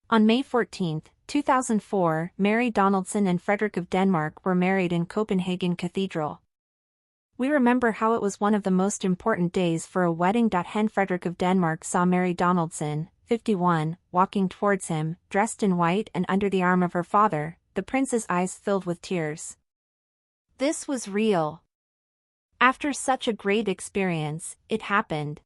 On May 14, 2004, Mary Donaldson and Frederick of Denmark were married in Copenhagen Cathedral. We remember how it was one of the most important days for a wedding.hen. Frederick of Denmark saw Mary Donaldson, 51, walking towards him, dressed in white and under the arm of her father, the prince's eyes filled with tears. This was real. After such a great experience, it happened.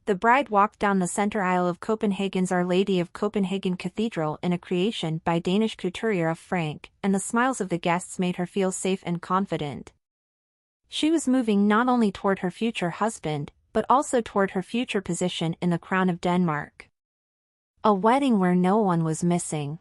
The bride walked down the center aisle of Copenhagen's Our Lady of Copenhagen Cathedral in a creation by Danish couturier Frank, and the smiles of the guests made her feel safe and confident. She was moving not only toward her future husband, but also toward her future position in the crown of Denmark. A wedding where no one was missing.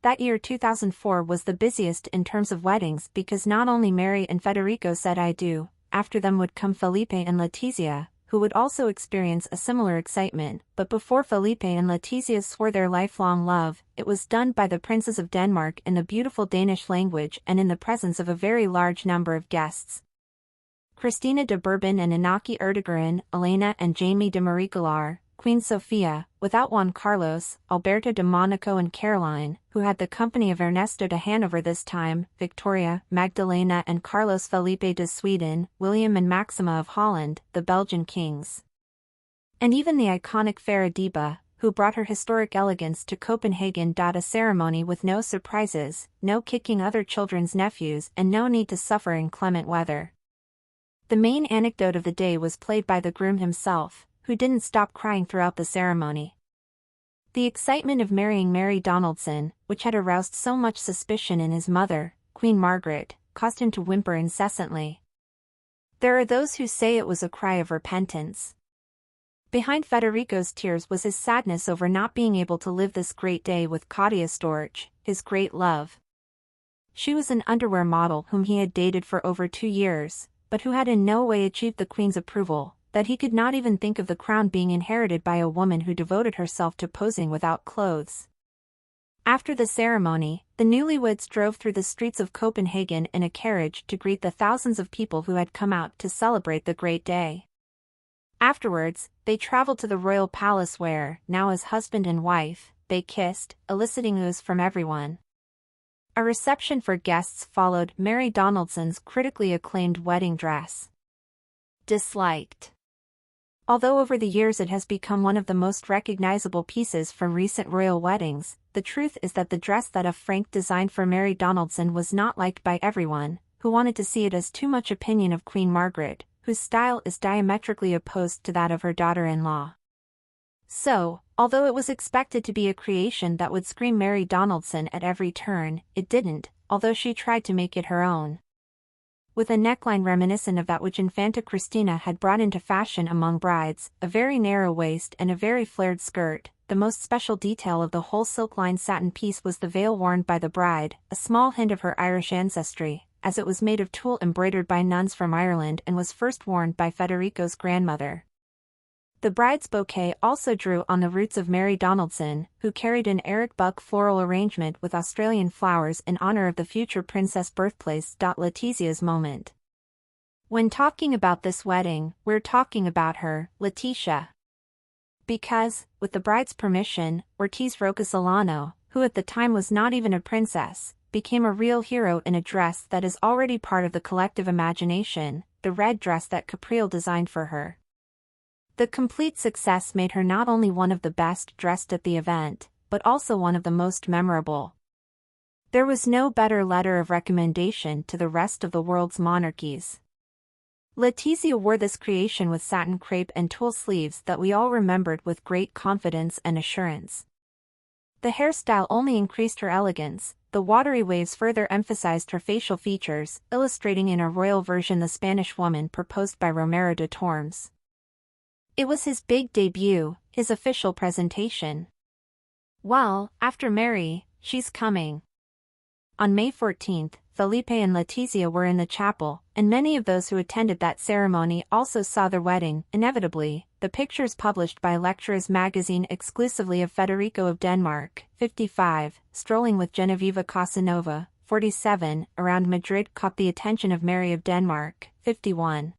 That year 2004 was the busiest in terms of weddings because not only Mary and Federico said I do, after them would come Felipe and Leticia, who would also experience a similar excitement, but before Felipe and Leticia swore their lifelong love, it was done by the princes of Denmark in the beautiful Danish language and in the presence of a very large number of guests. Christina de Bourbon and Inaki Erdogan, Elena and Jamie de Marigalar, Queen Sofia, without Juan Carlos, Alberto de Monaco and Caroline, who had the company of Ernesto de Hanover this time, Victoria, Magdalena and Carlos Felipe de Sweden, William and Maxima of Holland, the Belgian kings. And even the iconic Farah Diba, who brought her historic elegance to Copenhagen. A ceremony with no surprises, no kicking other children's nephews and no need to suffer inclement weather. The main anecdote of the day was played by the groom himself, who didn't stop crying throughout the ceremony. The excitement of marrying Mary Donaldson, which had aroused so much suspicion in his mother, Queen Margaret, caused him to whimper incessantly. There are those who say it was a cry of repentance. Behind Federico's tears was his sadness over not being able to live this great day with Claudia Storch, his great love. She was an underwear model whom he had dated for over 2 years, but who had in no way achieved the Queen's approval, that he could not even think of the crown being inherited by a woman who devoted herself to posing without clothes. After the ceremony, the newlyweds drove through the streets of Copenhagen in a carriage to greet the thousands of people who had come out to celebrate the great day. Afterwards, they traveled to the royal palace where, now as husband and wife, they kissed, eliciting oohs from everyone. A reception for guests followed. Mary Donaldson's critically acclaimed wedding dress. Disliked. Although over the years it has become one of the most recognizable pieces from recent royal weddings, the truth is that the dress that Frank designed for Mary Donaldson was not liked by everyone, who wanted to see it as too much opinion of Queen Margaret, whose style is diametrically opposed to that of her daughter-in-law. So, although it was expected to be a creation that would scream Mary Donaldson at every turn, it didn't, although she tried to make it her own. With a neckline reminiscent of that which Infanta Cristina had brought into fashion among brides, a very narrow waist and a very flared skirt, the most special detail of the whole silk-lined satin piece was the veil worn by the bride, a small hint of her Irish ancestry, as it was made of tulle embroidered by nuns from Ireland and was first worn by Federico's grandmother. The bride's bouquet also drew on the roots of Mary Donaldson, who carried an Eric Buck floral arrangement with Australian flowers in honor of the future princess birthplace. Leticia's moment. When talking about this wedding, we're talking about her, Leticia. Because, with the bride's permission, Ortiz Roca Solano, who at the time was not even a princess, became a real hero in a dress that is already part of the collective imagination, the red dress that Capriel designed for her. The complete success made her not only one of the best dressed at the event, but also one of the most memorable. There was no better letter of recommendation to the rest of the world's monarchies. Leticia wore this creation with satin crepe and tulle sleeves that we all remembered with great confidence and assurance. The hairstyle only increased her elegance, the watery waves further emphasized her facial features, illustrating in a royal version the Spanish woman proposed by Romero de Tormes. It was his big debut, his official presentation. Well, after Mary, she's coming. On May 14, Felipe and Leticia were in the chapel, and many of those who attended that ceremony also saw their wedding. Inevitably, the pictures published by Lectures magazine exclusively of Frederico of Denmark, 55, strolling with Genoveva Casanova, 47, around Madrid caught the attention of Mary of Denmark, 51.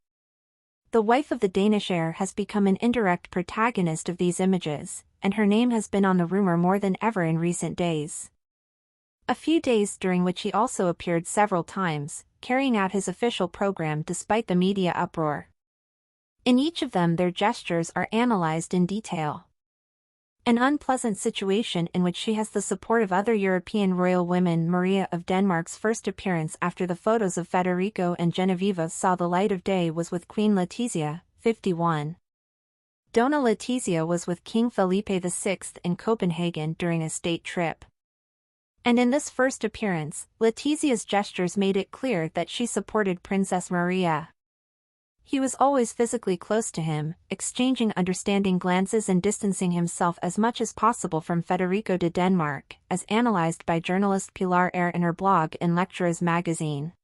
The wife of the Danish heir has become an indirect protagonist of these images, and her name has been on the rumor more than ever in recent days. A few days during which he also appeared several times, carrying out his official program despite the media uproar. In each of them their gestures are analyzed in detail. An unpleasant situation in which she has the support of other European royal women. Maria of Denmark's first appearance after the photos of Federico and Genoveva saw the light of day was with Queen Leticia, 51. Donna Leticia was with King Felipe VI in Copenhagen during a state trip. And in this first appearance, Leticia's gestures made it clear that she supported Princess Maria. He was always physically close to him, exchanging understanding glances and distancing himself as much as possible from Frederick of Denmark, as analyzed by journalist Pilar Eyre in her blog in Lectures magazine.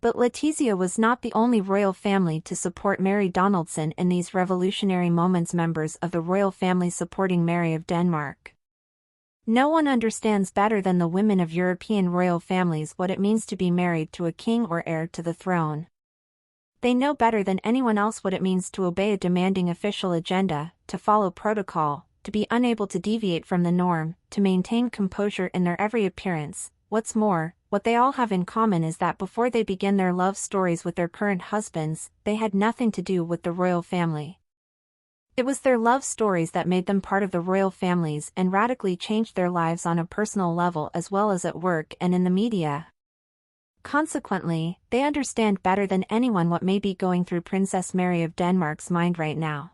But Leticia was not the only royal family to support Mary Donaldson in these revolutionary moments. Members of the royal family supporting Mary of Denmark. No one understands better than the women of European royal families what it means to be married to a king or heir to the throne. They know better than anyone else what it means to obey a demanding official agenda, to follow protocol, to be unable to deviate from the norm, to maintain composure in their every appearance. What's more, what they all have in common is that before they begin their love stories with their current husbands, they had nothing to do with the royal family. It was their love stories that made them part of the royal families and radically changed their lives on a personal level as well as at work and in the media. Consequently, they understand better than anyone what may be going through Princess Mary of Denmark's mind right now.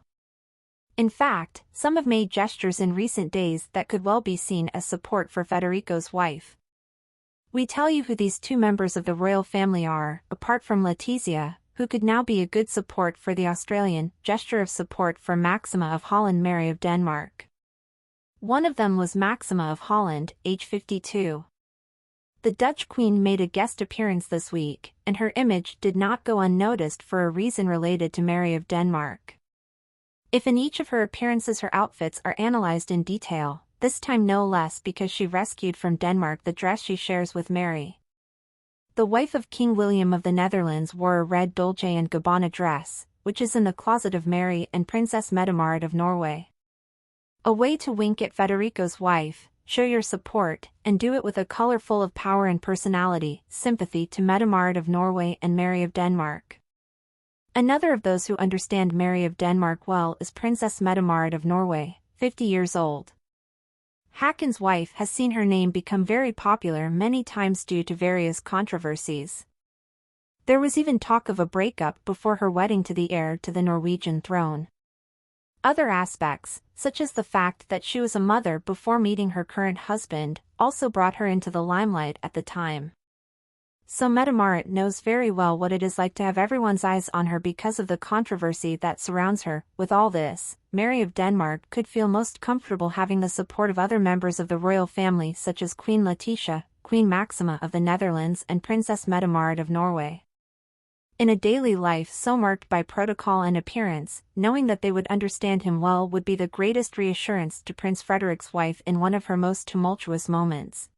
In fact, some have made gestures in recent days that could well be seen as support for Federico's wife. We tell you who these two members of the royal family are, apart from Leticia, who could now be a good support for the Australian, gesture of support for Maxima of Holland. Mary of Denmark. One of them was Maxima of Holland, age 52. The Dutch Queen made a guest appearance this week, and her image did not go unnoticed for a reason related to Mary of Denmark. If in each of her appearances her outfits are analyzed in detail, this time no less because she rescued from Denmark the dress she shares with Mary. The wife of King William of the Netherlands wore a red Dolce & Gabbana dress, which is in the closet of Mary and Princess Mette-Marit of Norway. A way to wink at Federico's wife, show your support, and do it with a color full of power and personality, sympathy to Mette-Marit of Norway and Mary of Denmark. Another of those who understand Mary of Denmark well is Princess Mette-Marit of Norway, 50 years old. Hakon's wife has seen her name become very popular many times due to various controversies. There was even talk of a breakup before her wedding to the heir to the Norwegian throne. Other aspects, such as the fact that she was a mother before meeting her current husband, also brought her into the limelight at the time. So Mette-Marit knows very well what it is like to have everyone's eyes on her because of the controversy that surrounds her. With all this, Mary of Denmark could feel most comfortable having the support of other members of the royal family such as Queen Leticia, Queen Maxima of the Netherlands and Princess Mette-Marit of Norway. In a daily life so marked by protocol and appearance, knowing that they would understand him well would be the greatest reassurance to Prince Frederik's wife in one of her most tumultuous moments.